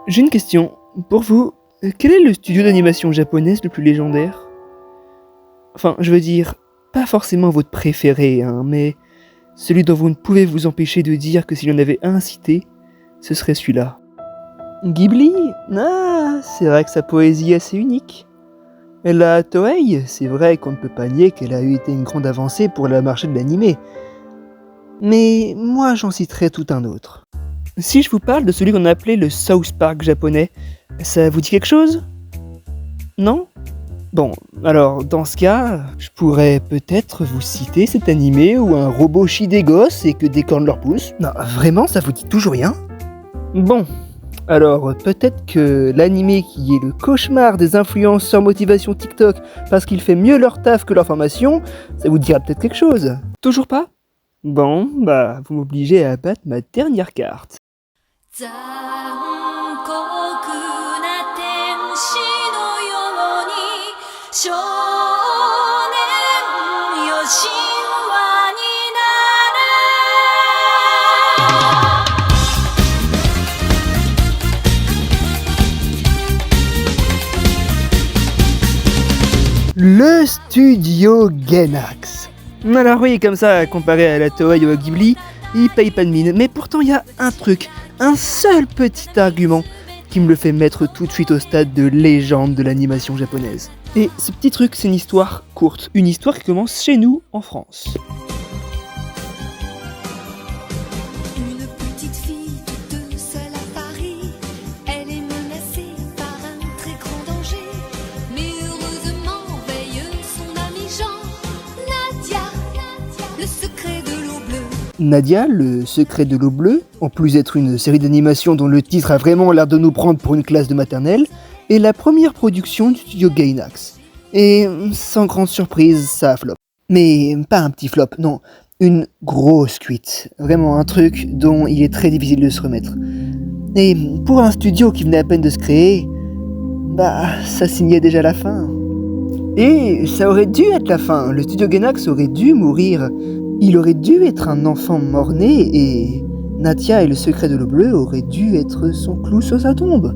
J'ai une question. Pour vous, quel est le studio d'animation japonaise le plus légendaire? Enfin, je veux dire, pas forcément votre préféré, hein, mais celui dont vous ne pouvez vous empêcher de dire que s'il y en avait un à citer, ce serait celui-là. Ghibli? Ah, c'est vrai que sa poésie est assez unique. Et la Toei, c'est vrai qu'on ne peut pas nier qu'elle a eu été une grande avancée pour le marché de l'animé. Mais moi j'en citerai tout un autre. Si je vous parle de celui qu'on appelait le South Park japonais, ça vous dit quelque chose? Non? Bon, alors dans ce cas, je pourrais peut-être vous citer cet animé où un robot chie des gosses et que des cornes leur poussent. Non, vraiment, ça vous dit toujours rien? Bon, alors peut-être que l'animé qui est le cauchemar des influenceurs motivation TikTok parce qu'il fait mieux leur taf que leur formation, ça vous dira peut-être quelque chose. Toujours pas? Bon, bah vous m'obligez à abattre ma dernière carte. 残酷な天使のように少年よ神話になれ Le studio Gainax. Alors oui, comme ça, comparé à la Toei ou à Ghibli, il paye pas de mine. Mais pourtant, il y a un truc, un seul petit argument qui me le fait mettre tout de suite au stade de légende de l'animation japonaise. Et ce petit truc, c'est une histoire courte. Une histoire qui commence chez nous, en France. Une petite fille toute seule à Paris, elle est menacée par un très grand danger. Mais heureusement veille son ami Jean, Nadia, le secret de l'eau bleue. Nadia, le secret de l'eau bleue, en plus d'être une série d'animation dont le titre a vraiment l'air de nous prendre pour une classe de maternelle, est la première production du studio Gainax. Et sans grande surprise, ça a flop. Mais pas un petit flop, non, une grosse cuite. Vraiment un truc dont il est très difficile de se remettre. Et pour un studio qui venait à peine de se créer, bah ça signait déjà la fin. Et ça aurait dû être la fin, le studio Gainax aurait dû mourir. Il aurait dû être un enfant mort-né et Nadia et le secret de l'eau bleue auraient dû être son clou sur sa tombe.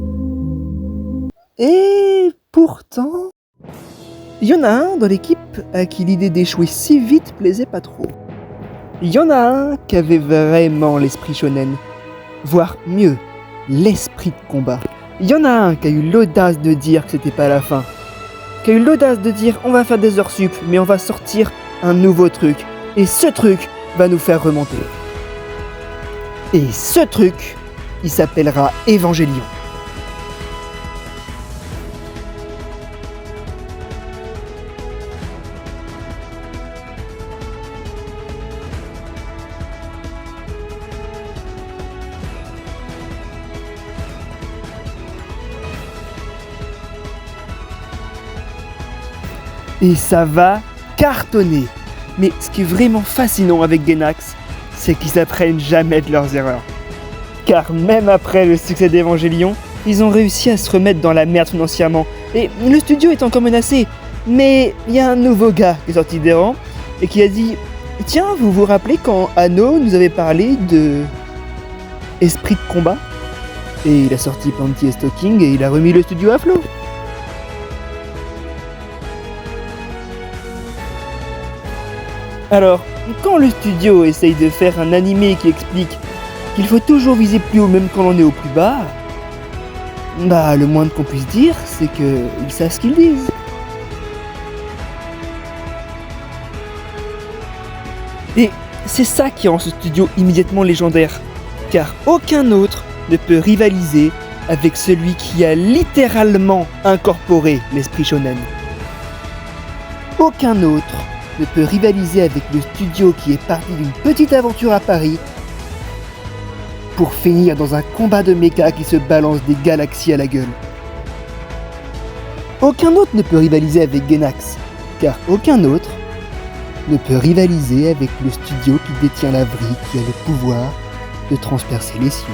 Et pourtant, il y en a un dans l'équipe à qui l'idée d'échouer si vite plaisait pas trop. Il y en a un qui avait vraiment l'esprit shonen, voire mieux, l'esprit de combat. Il y en a un qui a eu l'audace de dire que c'était pas la fin, qui a eu l'audace de dire on va faire des heures sup, mais on va sortir un nouveau truc. Et ce truc va nous faire remonter. Et ce truc, il s'appellera Evangelion. Et ça va cartonner. Mais ce qui est vraiment fascinant avec Gainax, c'est qu'ils apprennent jamais de leurs erreurs. Car même après le succès d'Evangelion, ils ont réussi à se remettre dans la merde financièrement. Et le studio est encore menacé. Mais il y a un nouveau gars qui est sorti des rangs et qui a dit « Tiens, vous vous rappelez quand Anno nous avait parlé de... esprit de combat ?» Et il a sorti Panty et Stocking et il a remis le studio à flot. Alors, quand le studio essaye de faire un animé qui explique qu'il faut toujours viser plus haut même quand on est au plus bas, bah le moins qu'on puisse dire, c'est qu'ils savent ce qu'ils disent. Et c'est ça qui rend ce studio immédiatement légendaire, car aucun autre ne peut rivaliser avec celui qui a littéralement incorporé l'esprit shonen. Aucun autre ne peut rivaliser avec le studio qui est parti d'une petite aventure à Paris pour finir dans un combat de méca qui se balance des galaxies à la gueule. Aucun autre ne peut rivaliser avec Gainax, car aucun autre ne peut rivaliser avec le studio qui détient la vrille qui a le pouvoir de transpercer les cieux.